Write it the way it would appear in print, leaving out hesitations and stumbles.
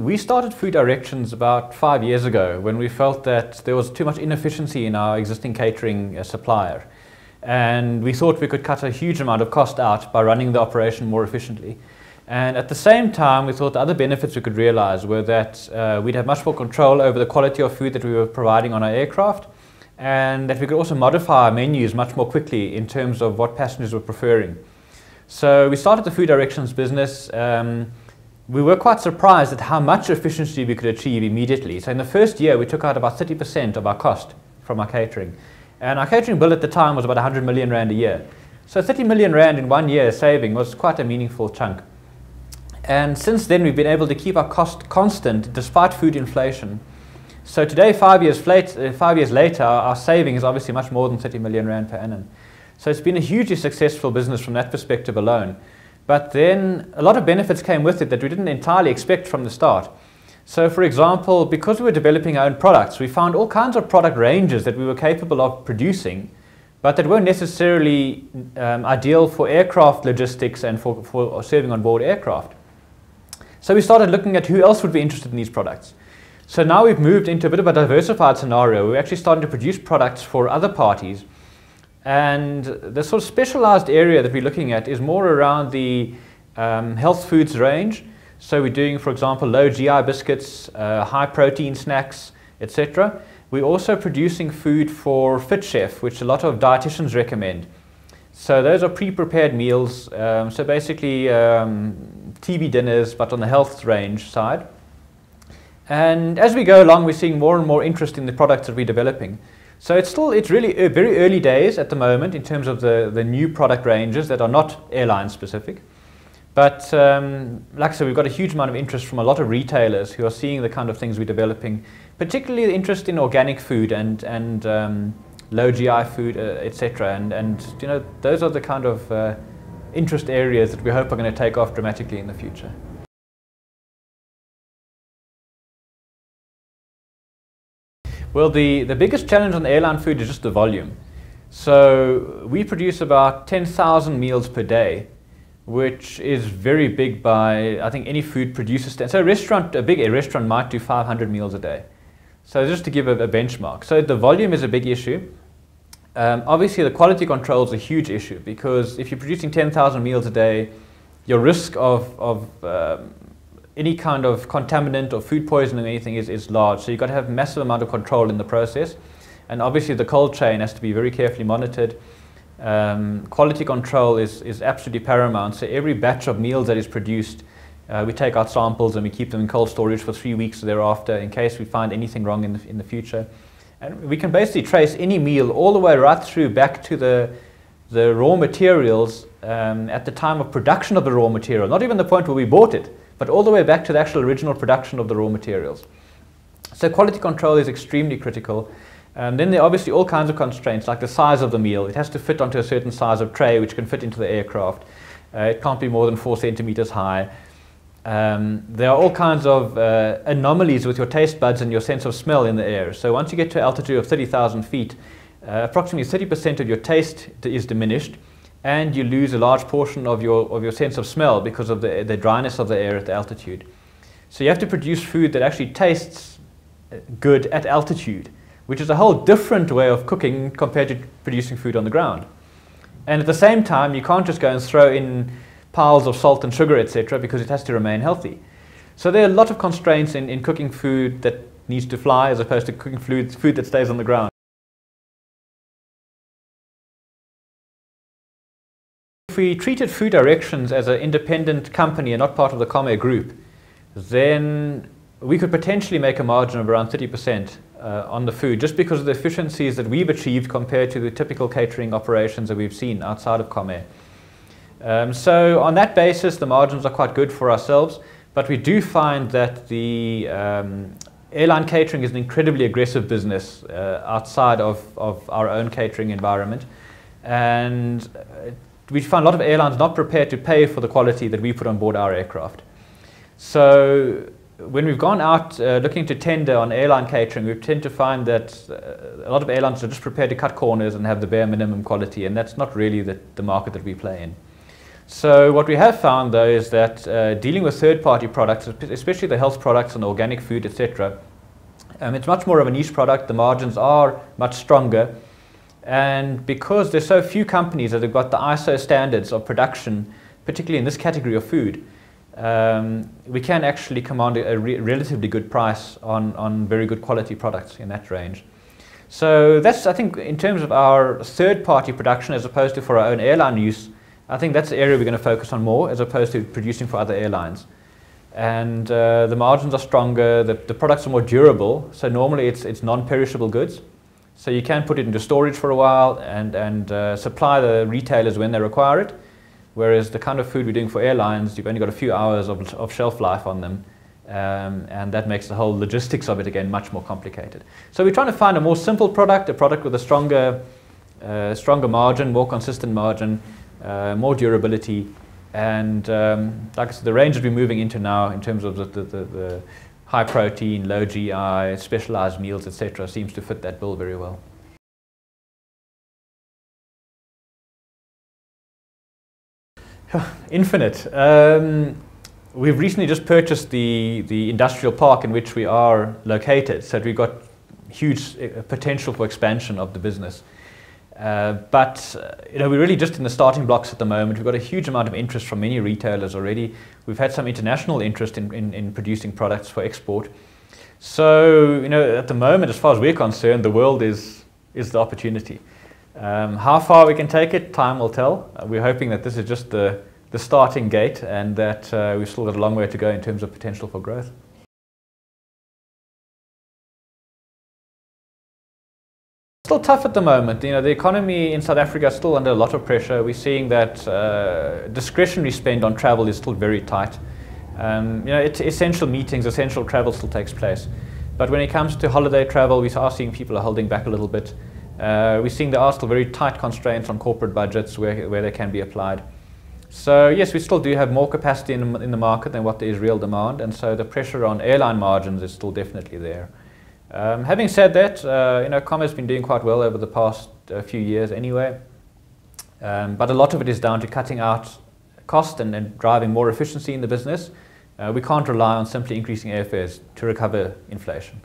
We started Food Directions about 5 years ago when we felt that there was too much inefficiency in our existing catering supplier. And we thought we could cut a huge amount of cost out by running the operation more efficiently. And at the same time, we thought the other benefits we could realize were that we'd have much more control over the quality of food that we were providing on our aircraft, and that we could also modify our menus much more quickly in terms of what passengers were preferring. So we started the Food Directions business. We were quite surprised at how much efficiency we could achieve immediately. So in the first year, we took out about 30% of our cost from our catering. And our catering bill at the time was about 100 million rand a year. So 30 million rand in 1 year saving was quite a meaningful chunk. And since then, we've been able to keep our cost constant despite food inflation. So today, 5 years later, our saving is obviously much more than 30 million rand per annum. So it's been a hugely successful business from that perspective alone. But then a lot of benefits came with it that we didn't entirely expect from the start. So for example, because we were developing our own products, we found all kinds of product ranges that we were capable of producing, but that weren't necessarily ideal for aircraft logistics and for serving on board aircraft. So we started looking at who else would be interested in these products. So now we've moved into a bit of a diversified scenario. We're actually starting to produce products for other parties. And the sort of specialized area that we're looking at is more around the health foods range. So we're doing, for example, low GI biscuits, high protein snacks, etc. We're also producing food for Fit Chef, which a lot of dietitians recommend. So those are pre-prepared meals, so basically TV dinners, but on the health range side. And as we go along, we're seeing more and more interest in the products that we're developing. So it's really very early days at the moment in terms of the new product ranges that are not airline specific. But like I said, we've got a huge amount of interest from a lot of retailers who are seeing the kind of things we're developing, particularly the interest in organic food and low GI food, etc. And you know, those are the kind of interest areas that we hope are going to take off dramatically in the future. Well, the biggest challenge on airline food is just the volume. So we produce about 10,000 meals per day, which is very big by, I think, any food producer standard. So a big restaurant might do 500 meals a day. So just to give a benchmark. So the volume is a big issue. Obviously, the quality control is a huge issue, because if you're producing 10,000 meals a day, your risk of any kind of contaminant or food poisoning or anything is large. So you've got to have a massive amount of control in the process. And obviously the cold chain has to be very carefully monitored. Quality control is absolutely paramount. So every batch of meals that is produced, we take out samples and we keep them in cold storage for 3 weeks thereafter in case we find anything wrong in the future. And we can basically trace any meal all the way right through back to the raw materials at the time of production of the raw material, not even the point where we bought it, but all the way back to the actual original production of the raw materials. So quality control is extremely critical. Then there are obviously all kinds of constraints, like the size of the meal. It has to fit onto a certain size of tray which can fit into the aircraft. It can't be more than 4 centimeters high. There are all kinds of anomalies with your taste buds and your sense of smell in the air. So once you get to an altitude of 30,000 feet, approximately 30% of your taste is diminished, and you lose a large portion of your sense of smell because of the dryness of the air at the altitude. So you have to produce food that actually tastes good at altitude, which is a whole different way of cooking compared to producing food on the ground. And at the same time, you can't just go and throw in piles of salt and sugar, etc., because it has to remain healthy. So there are a lot of constraints in cooking food that needs to fly as opposed to cooking food that stays on the ground. If we treated Food Directions as an independent company and not part of the Comair group, then we could potentially make a margin of around 30% on the food, just because of the efficiencies that we've achieved compared to the typical catering operations that we've seen outside of Comair. So on that basis, the margins are quite good for ourselves, but we do find that the airline catering is an incredibly aggressive business outside of our own catering environment, and we find a lot of airlines not prepared to pay for the quality that we put on board our aircraft. So when we've gone out looking to tender on airline catering, we tend to find that a lot of airlines are just prepared to cut corners and have the bare minimum quality, and that's not really the market that we play in. So what we have found though is that dealing with third-party products, especially the health products and organic food, etc., it's much more of a niche product. The margins are much stronger, and because there's so few companies that have got the ISO standards of production, particularly in this category of food, we can actually command a relatively good price on very good quality products in that range. So that's, I think, in terms of our third-party production as opposed to for our own airline use, I think that's the area we're going to focus on more as opposed to producing for other airlines. And the margins are stronger, the products are more durable, so normally it's non-perishable goods. So you can put it into storage for a while and supply the retailers when they require it. Whereas the kind of food we're doing for airlines, you've only got a few hours of shelf life on them. And that makes the whole logistics of it again much more complicated. So we're trying to find a more simple product, a product with a stronger margin, more consistent margin, more durability, and like I said, the range that we're moving into now in terms of the high protein, low GI, specialized meals, etc., seems to fit that bill very well. Infinite. We've recently just purchased the industrial park in which we are located, so we've got huge potential for expansion of the business. But we're really just in the starting blocks at the moment. We've got a huge amount of interest from many retailers already. We've had some international interest in producing products for export. So at the moment, as far as we're concerned, the world is the opportunity. How far we can take it, time will tell. We're hoping that this is just the starting gate and that we've still got a long way to go in terms of potential for growth. Still tough at the moment. The economy in South Africa is still under a lot of pressure. We're seeing that discretionary spend on travel is still very tight. It's essential meetings, essential travel still takes place. But when it comes to holiday travel, we are seeing people are holding back a little bit. We're seeing there are still very tight constraints on corporate budgets where they can be applied. So yes, we still do have more capacity in the market than what there is real demand, and so the pressure on airline margins is still definitely there. Having said that, Comair has been doing quite well over the past few years anyway, but a lot of it is down to cutting out cost and driving more efficiency in the business. We can't rely on simply increasing airfares to recover inflation.